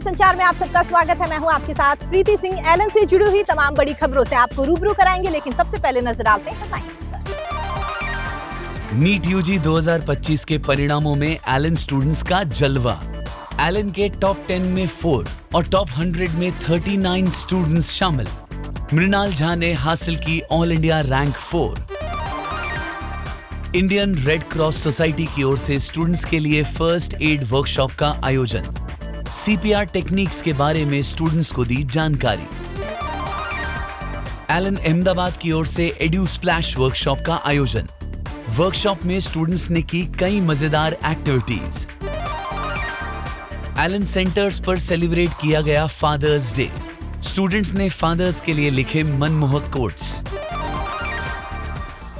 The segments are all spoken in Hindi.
संचार में आप सबका स्वागत है। मैं हूं आपके साथ प्रीति सिंह। एलन से जुड़ी हुई तमाम बड़ी खबरों से आपको रूबरू कराएंगे, लेकिन सबसे पहले नजर डालते हैं हेडलाइंस पर। नीट यूजी 2025 के परिणामों में एलन स्टूडेंट्स का जलवा। एलन के टॉप 10 में 4 और टॉप 100 में 39 स्टूडेंट्स शामिल। मृणाल झा ने हासिल की all India rank 4। Indian red cross society की ओर से स्टूडेंट्स के लिए फर्स्ट एड वर्कशॉप का आयोजन। सीपीआर टेक्निक्स के बारे में स्टूडेंट्स को दी जानकारी। एलन अहमदाबाद की ओर से एड्यू स्प्लैश वर्कशॉप का आयोजन। वर्कशॉप में स्टूडेंट्स ने की कई मजेदार एक्टिविटीज। एलन सेंटर्स पर सेलिब्रेट किया गया फादर्स डे। स्टूडेंट्स ने फादर्स के लिए लिखे मनमोहक कोट्स।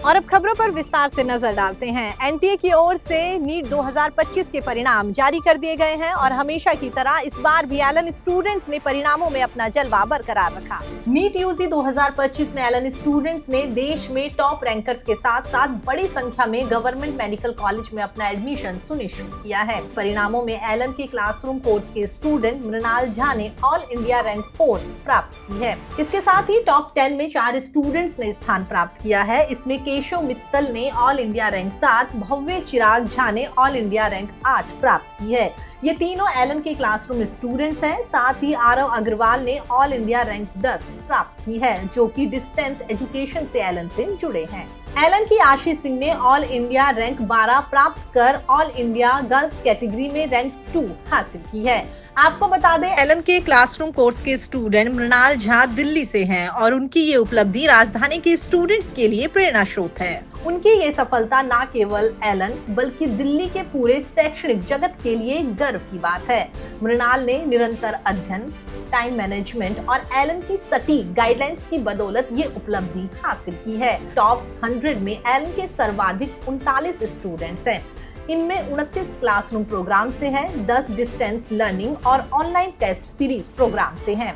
और अब खबरों पर विस्तार से नजर डालते हैं। एनटीए की ओर से नीट 2025 के परिणाम जारी कर दिए गए हैं और हमेशा की तरह इस बार भी एलन स्टूडेंट्स ने परिणामों में अपना जलवा बरकरार रखा। नीट यूजी 2025 में एलन स्टूडेंट्स ने देश में टॉप रैंकर्स के साथ साथ बड़ी संख्या में गवर्नमेंट मेडिकल कॉलेज में अपना एडमिशन सुनिश्चित किया है। परिणामों में एलन के क्लासरूम कोर्स के स्टूडेंट मृणाल झा ने ऑल इंडिया रैंक 4 प्राप्त की है। इसके साथ ही टॉप 10 में 4 स्टूडेंट्स ने स्थान प्राप्त किया है। इसमें केशव मित्तल ने ऑल इंडिया रैंक 7, भव्य चिराग झा ने ऑल इंडिया रैंक 8 प्राप्त की है। ये तीनों एलन के क्लासरूम स्टूडेंट्स हैं। साथ ही आरव अग्रवाल ने ऑल इंडिया रैंक 10 प्राप्त की है, जो कि डिस्टेंस एजुकेशन से एलन से जुड़े हैं। एलन की आशीष सिंह ने ऑल इंडिया रैंक 12 प्राप्त कर ऑल इंडिया गर्ल्स कैटेगरी में रैंक 2 हासिल की है। आपको बता दें, एलन के क्लासरूम कोर्स के स्टूडेंट मृणाल झा दिल्ली से हैं और उनकी ये उपलब्धि राजधानी के स्टूडेंट्स के लिए प्रेरणा स्रोत है। उनकी ये सफलता न केवल एलन बल्कि दिल्ली के पूरे शैक्षणिक जगत के लिए गर्व की बात है। मृणाल ने निरंतर अध्ययन, टाइम मैनेजमेंट और एलन की सटीक गाइडलाइंस की बदौलत ये उपलब्धि हासिल की है। टॉप 100 में एलन के सर्वाधिक 39 स्टूडेंट्स हैं। इनमें 29 क्लासरूम प्रोग्राम से हैं, 10 डिस्टेंस लर्निंग और ऑनलाइन टेस्ट सीरीज प्रोग्राम से हैं।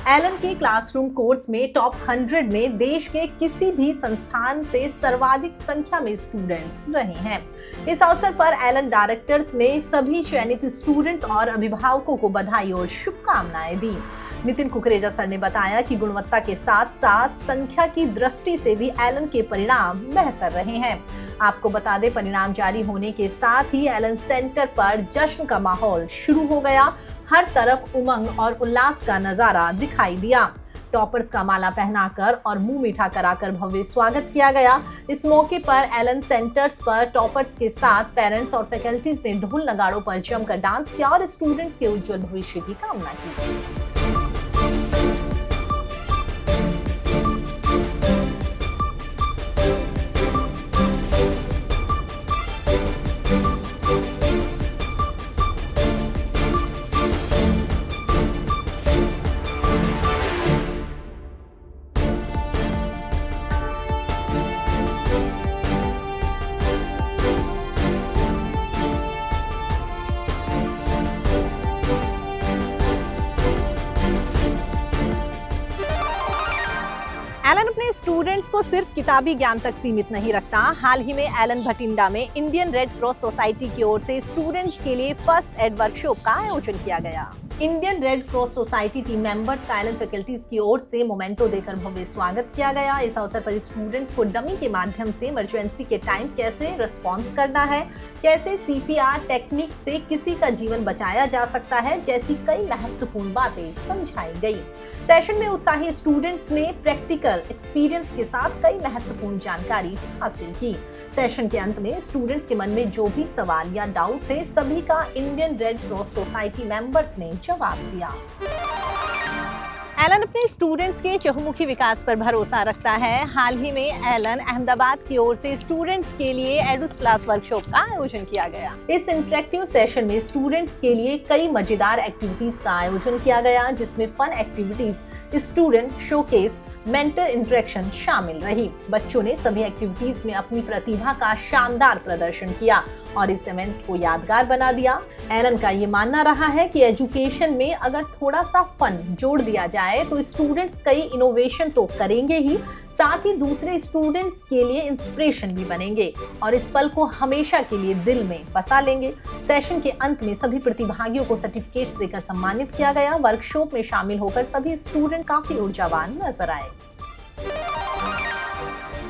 एलन के क्लासरूम कोर्स में टॉप 100 में देश के किसी भी संस्थान से सर्वाधिक संख्या में स्टूडेंट्स रहे हैं। इस अवसर पर एलन डायरेक्टर्स ने सभी चयनित स्टूडेंट्स और अभिभावकों को बधाई और शुभकामनाएं दी। नितिन कुकरेजा सर ने बताया कि गुणवत्ता के साथ साथ संख्या की दृष्टि से भी एलन के परिणाम बेहतर रहे हैं। आपको बता दें, परिणाम जारी होने के साथ ही एलन सेंटर पर जश्न का माहौल शुरू हो गया। हर तरफ उमंग और उल्लास का नजारा दिखाई दिया। टॉपर्स का माला पहनाकर और मुंह मीठा कराकर भव्य स्वागत किया गया। इस मौके पर एलन सेंटर्स पर टॉपर्स के साथ पेरेंट्स और फैकल्टीज ने ढोल नगाड़ों पर जमकर डांस किया और स्टूडेंट्स के उज्जवल भविष्य की कामना की। एलन अपने स्टूडेंट्स को सिर्फ किताबी ज्ञान तक सीमित नहीं रखता। हाल ही में एलन भटिंडा में इंडियन रेड क्रॉस सोसाइटी की ओर से स्टूडेंट्स के लिए फर्स्ट एड वर्कशॉप का आयोजन किया गया। Indian red cross society team members का एलन फैकल्टीज की ओर से मोमेंटो देकर भव्य स्वागत किया गया। इस अवसर पर स्टूडेंट्स को डमी के माध्यम से इमरजेंसी के टाइम कैसे रिस्पॉन्स करना है, कैसे सीपीआर टेक्निक से किसी का जीवन बचाया जा सकता है, जैसी कई महत्वपूर्ण बातें समझाई गई। सेशन में उत्साही स्टूडेंट्स ने प्रैक्टिकल एक्सपीरियंस के साथ कई महत्वपूर्ण जानकारी हासिल की। सेशन के अंत में स्टूडेंट्स के मन में जो भी सवाल या डाउट थे, सभी का Indian red cross society members ने जवाब दिया। एलन अपने स्टूडेंट्स के चहुमुखी विकास पर भरोसा रखता है। हाल ही में एलन अहमदाबाद की ओर से स्टूडेंट्स के लिए एडू क्लास वर्कशॉप का आयोजन किया गया। इस इंटरेक्टिव सेशन में स्टूडेंट्स के लिए कई मजेदार एक्टिविटीज का आयोजन किया गया, जिसमें fun activities, student showcase, mentor interaction शामिल रही। बच्चों ने सभी एक्टिविटीज में अपनी प्रतिभा का शानदार प्रदर्शन किया और इस इवेंट को यादगार बना दिया। एलन का ये मानना रहा है कि एजुकेशन में अगर थोड़ा सा फन जोड़ दिया जाए तो स्टूडेंट्स कई इनोवेशन तो करेंगे ही, साथ ही दूसरे स्टूडेंट्स के लिए इंस्पिरेशन भी बनेंगे और इस पल को हमेशा के लिए दिल में बसा लेंगे। सेशन के अंत में सभी प्रतिभागियों को सर्टिफिकेट्स देकर सम्मानित किया गया। वर्कशॉप में शामिल होकर सभी स्टूडेंट काफी ऊर्जावान नजर आए।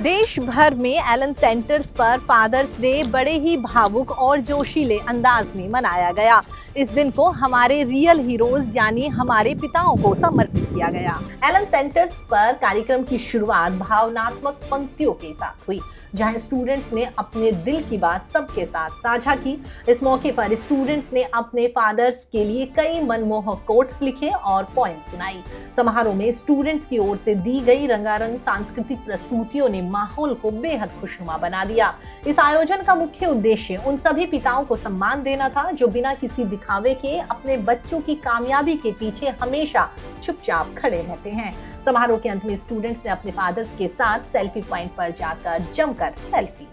देश भर में एलन सेंटर्स पर फादर्स डे बड़े ही भावुक और जोशीले अंदाज में मनाया गया। इस दिन को हमारे रियल हीरोज यानी हमारे पिताओं को समर्पित किया गया। एलन सेंटर्स पर कार्यक्रम की शुरुआत भावनात्मक पंक्तियों के साथ हुई, जहां स्टूडेंट्स ने अपने दिल की बात सबके साथ साझा की। इस मौके पर स्टूडेंट्स ने अपने फादर्स के लिए कई मनमोहक कोट्स लिखे और पोएम सुनाई। समारोह में स्टूडेंट्स की ओर से दी गई रंगारंग सांस्कृतिक प्रस्तुतियों ने माहौल को बेहद खुशनुमा बना दिया। इस आयोजन का मुख्य उद्देश्य उन सभी पिताओं को सम्मान देना था जो बिना किसी दिखावे के अपने बच्चों की कामयाबी के पीछे हमेशा चुपचाप खड़े रहते हैं। समारोह के अंत में स्टूडेंट्स ने अपने फादर्स के साथ सेल्फी पॉइंट पर जाकर जमकर सेल्फी।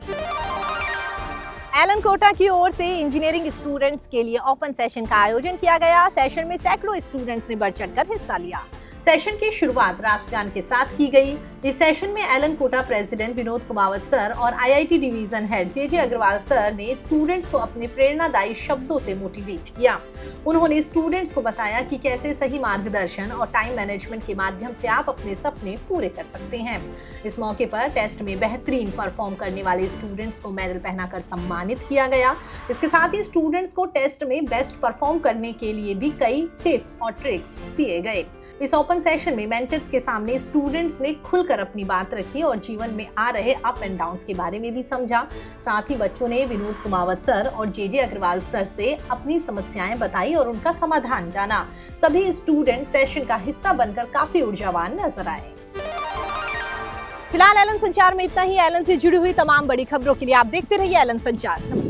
एलन कोटा की ओर से इंजीनियरिंग स्टूडेंट्स के लिए ओपन सेशन का आयोजन किया गया। सेशन में सैकड़ों स्टूडेंट्स ने बढ़ चढ़कर हिस्सा लिया। सेशन की शुरुआत राष्ट्रगान के साथ की गई। इस सेशन में Allen Kota president Vinod Kumawat sir और IIT division head J Agarwal sir ने स्टूडेंट्स को अपने प्रेरणादायी शब्दों से मोटिवेट किया। उन्होंने स्टूडेंट्स को बताया कि कैसे सही मार्गदर्शन और टाइम मैनेजमेंट के माध्यम से आप अपने सपने पूरे कर सकते हैं। इस मौके पर टेस्ट में बेहतरीन परफॉर्म करने वाले स्टूडेंट्स को मेडल पहनाकर सम्मानित किया गया। इसके साथ ही स्टूडेंट्स को टेस्ट में बेस्ट परफॉर्म करने के लिए भी कई टिप्स और ट्रिक्स दिए गए। इस ओपन सेशन में मेंटर्स के सामने स्टूडेंट्स ने खुलकर अपनी बात रखी और जीवन में आ रहे अप एंड डाउन्स के बारे में भी समझा। साथ ही बच्चों ने विनोद कुमावत सर और जे अग्रवाल सर से अपनी समस्याएं बताई और उनका समाधान जाना। सभी स्टूडेंट सेशन का हिस्सा बनकर काफी ऊर्जावान नजर आए। फिलहाल एलन संचार में इतना ही। एलन से जुड़ी हुई तमाम बड़ी खबरों के लिए आप देखते रहिए एलन संचार। नमस्कार।